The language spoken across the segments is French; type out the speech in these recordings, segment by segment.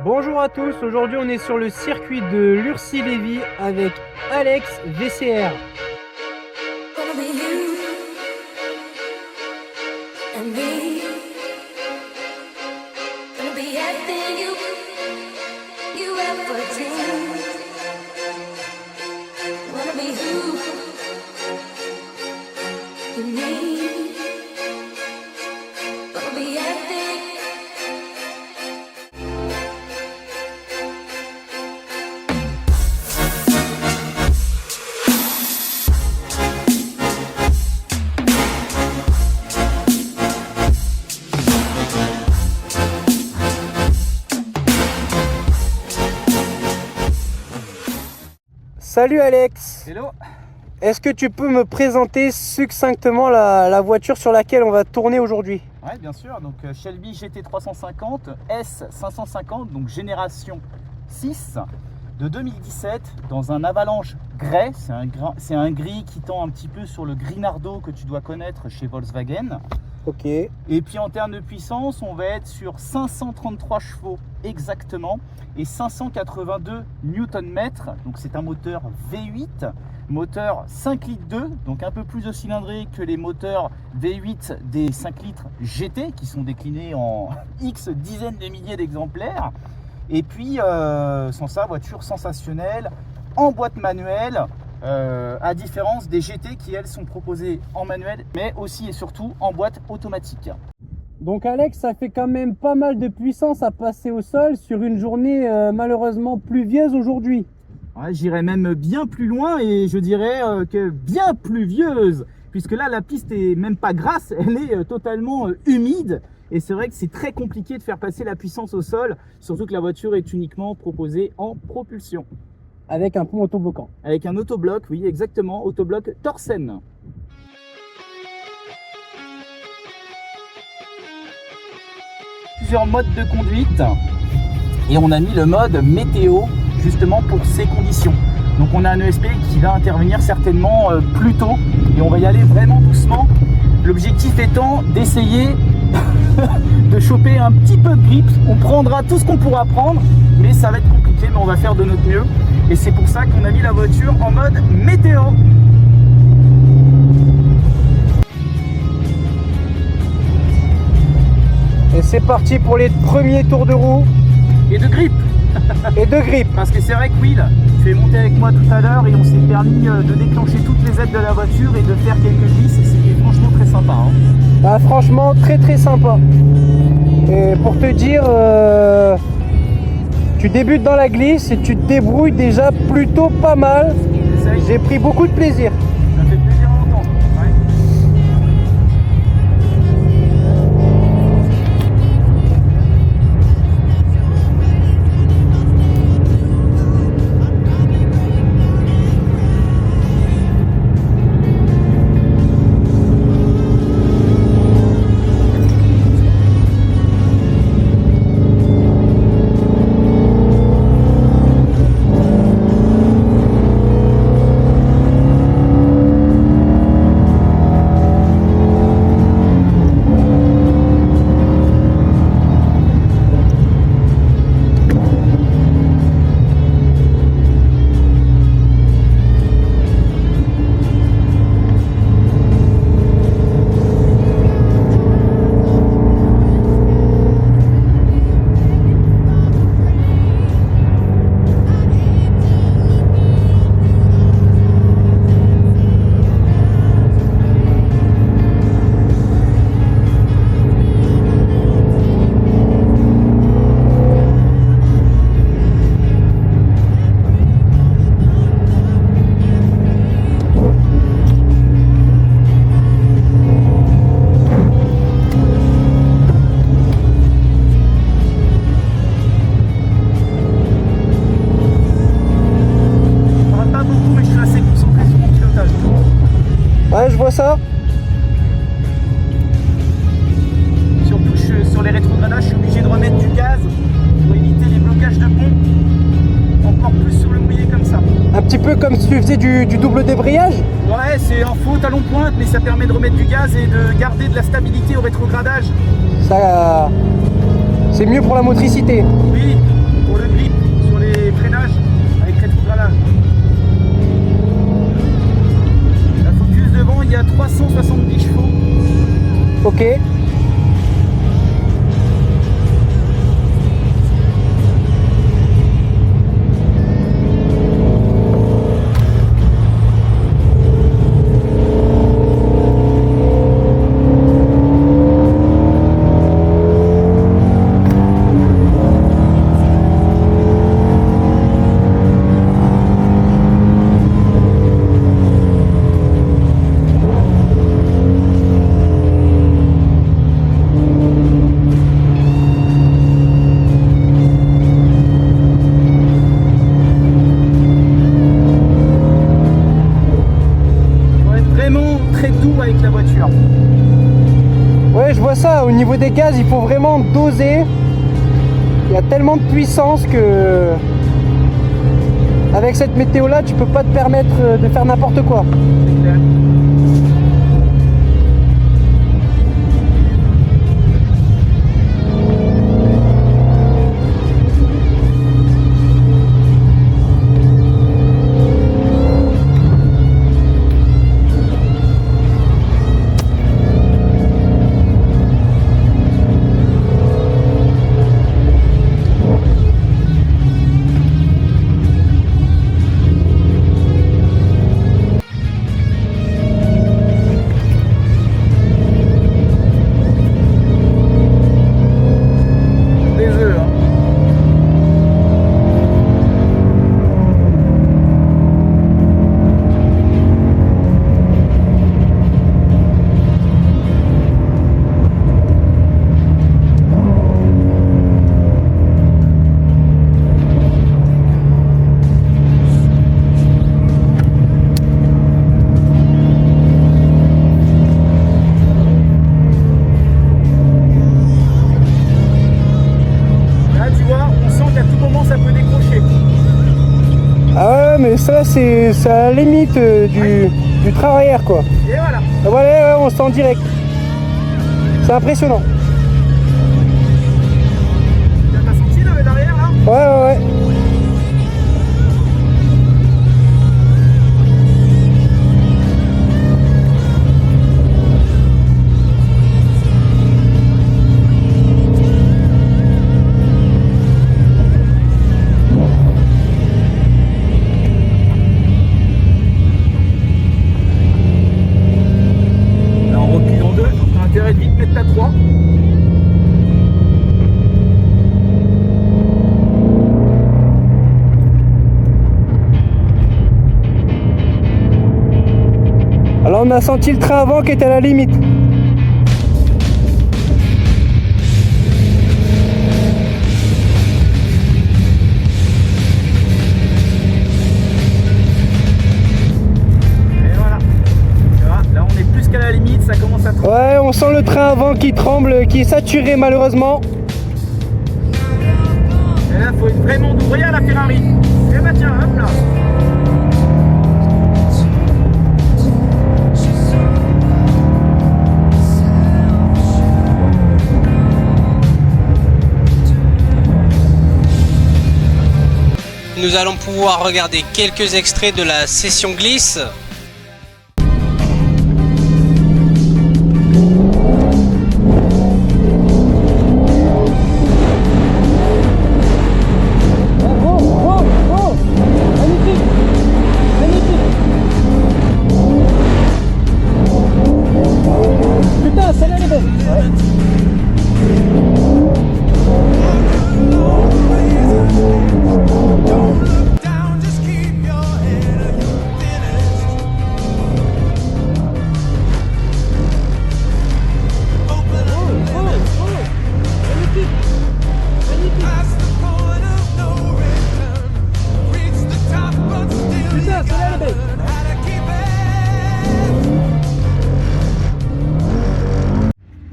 Bonjour à tous, aujourd'hui on est sur le circuit de Lurcy-Lévis avec Alex VCR. Gonna be you and me. Gonna be everything you ever dreamed. Wanna be who you need. Gonna be everything. Salut Alex, Hello. est-ce que tu peux me présenter succinctement la voiture sur laquelle on va tourner aujourd'hui? Ouais, bien sûr. Donc Shelby GT350 S550, donc génération 6 de 2017 dans un Avalanche grey. C'est un gris qui tend un petit peu sur le Grinardo que tu dois connaître chez Volkswagen. Ok. Et puis en termes de puissance, on va être sur 533 chevaux exactement et 582 Nm. Donc c'est un moteur V8, moteur 5 litres 2, donc un peu plus de cylindrée que les moteurs V8 des 5 litres GT qui sont déclinés en X dizaines de milliers d'exemplaires. Et puis sans ça, voiture sensationnelle en boîte manuelle. À différence des GT qui elles sont proposées en manuel mais aussi et surtout en boîte automatique. Donc Alex, ça fait quand même pas mal de puissance à passer au sol sur une journée malheureusement pluvieuse aujourd'hui. Ouais, j'irais même bien plus loin et je dirais que bien pluvieuse, puisque là la piste est même pas grasse, elle est totalement humide et c'est vrai que c'est très compliqué de faire passer la puissance au sol, surtout que la voiture est uniquement proposée en propulsion. Avec un pont autobloquant. Avec un autobloc, oui exactement, autobloc Torsen. Plusieurs modes de conduite et on a mis le mode météo justement pour ces conditions. Donc on a un ESP qui va intervenir certainement plus tôt et on va y aller vraiment doucement. L'objectif étant d'essayer de choper un petit peu de grip. On prendra tout ce qu'on pourra prendre, mais ça va être compliqué, mais on va faire de notre mieux. Et c'est pour ça qu'on a mis la voiture en mode météo. Et c'est parti pour les premiers tours de roue. Et de grip. Et de grip. Parce que c'est vrai que Will, tu es monté avec moi tout à l'heure et on s'est permis de déclencher toutes les aides de la voiture et de faire quelques glisses. Et c'était franchement très sympa. Hein. Bah, franchement, très sympa. Et pour te dire, tu débutes dans la glisse et tu te débrouilles déjà plutôt pas mal. J'ai pris beaucoup de plaisir. Ça fait plaisir à entendre. Ouais. Ouais, je vois ça. Surtout sur les rétrogradages, je suis obligé de remettre du gaz pour éviter les blocages de pont. Encore plus sur le mouillé comme ça. Un petit peu comme si tu faisais du double débrayage. Ouais, c'est en faux talon pointe, mais ça permet de remettre du gaz et de garder de la stabilité au rétrogradage. Ça, c'est mieux pour la motricité. Oui, pour le grip sur les freinages avec rétrogradage. La Focus devant, il y a 370 chevaux. Ok. Avec la voiture. Ouais, je vois ça. Au niveau des gaz, il faut vraiment doser. Il y a tellement de puissance que avec cette météo là, tu peux pas te permettre de faire n'importe quoi. C'est clair. Mais ça c'est à la limite du train arrière quoi. Et voilà. Et voilà, on sent direct. C'est impressionnant. T'as senti là derrière là? Ouais. Intérêt de vite mettre ta 3. Alors on a senti le train avant qui était à la limite. Qu'à la limite, ça commence à trembler. Ouais, on sent le train avant qui tremble, qui est saturé malheureusement. Et là, faut être vraiment doux. Regarde la Ferrari. Et bah tiens, hop là. Nous allons pouvoir regarder quelques extraits de la session glisse.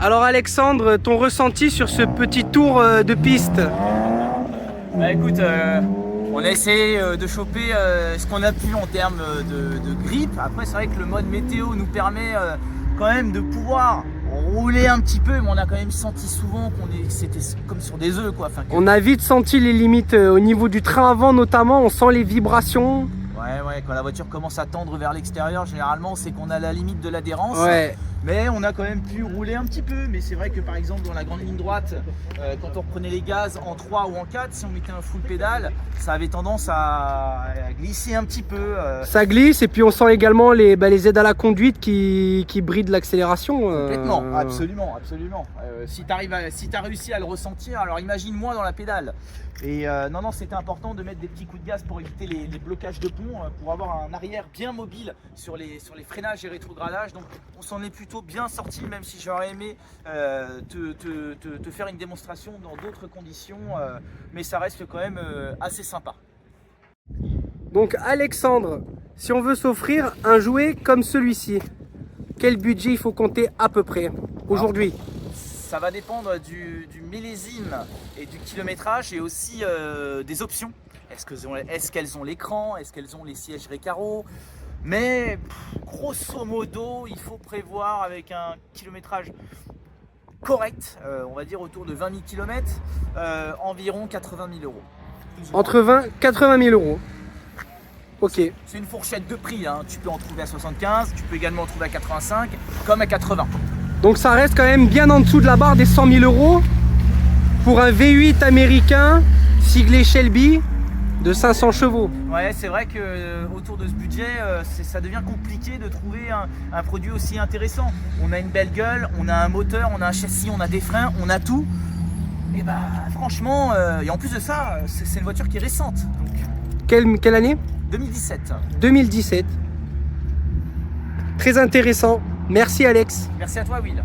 Alors Alexandre, ton ressenti sur ce petit tour de piste? Bah écoute, on a essayé de choper ce qu'on a pu en termes de grip. Après c'est vrai que le mode météo nous permet quand même de pouvoir on roulait un petit peu, mais on a quand même senti souvent c'était comme sur des œufs, quoi. Enfin, On a vite senti les limites au niveau du train avant notamment, on sent les vibrations. Ouais, quand la voiture commence à tendre vers l'extérieur, généralement, c'est qu'on a la limite de l'adhérence. Ouais. Mais on a quand même pu rouler un petit peu. Mais c'est vrai que par exemple, dans la grande ligne droite, quand on reprenait les gaz en 3 ou en 4, si on mettait un full pédale, ça avait tendance à glisser un petit peu. Ça glisse et puis on sent également les aides à la conduite qui brident l'accélération. Complètement, absolument. Si tu as réussi à le ressentir, alors imagine-moi dans la pédale. Et non, c'était important de mettre des petits coups de gaz pour éviter les blocages de pont, pour avoir un arrière bien mobile sur les freinages et rétrogradages. Donc on s'en est plutôt bien sorti, même si j'aurais aimé te faire une démonstration dans d'autres conditions, mais ça reste quand même assez sympa. Donc Alexandre, si on veut s'offrir un jouet comme celui-ci, quel budget il faut compter à peu près aujourd'hui? Ça va dépendre du millésime et du kilométrage et aussi des options. Est-ce qu'elles ont l'écran? Est-ce qu'elles ont les sièges récarreaux? Mais grosso modo, il faut prévoir avec un kilométrage correct, on va dire autour de 20 000 km, environ 80 000 euros. Entre 20 et 80 000 euros. Ok. C'est une fourchette de prix, hein. Tu peux en trouver à 75, tu peux également en trouver à 85, comme à 80. Donc ça reste quand même bien en dessous de la barre des 100 000 euros pour un V8 américain siglé Shelby de 500 chevaux. Ouais, c'est vrai que autour de ce budget, ça devient compliqué de trouver un produit aussi intéressant. On a une belle gueule, on a un moteur, on a un châssis, on a des freins, on a tout. Et bah franchement, et en plus de ça, c'est une voiture qui est récente. Donc, Quelle année? 2017. 2017. Très intéressant. Merci Alex. Merci à toi Will.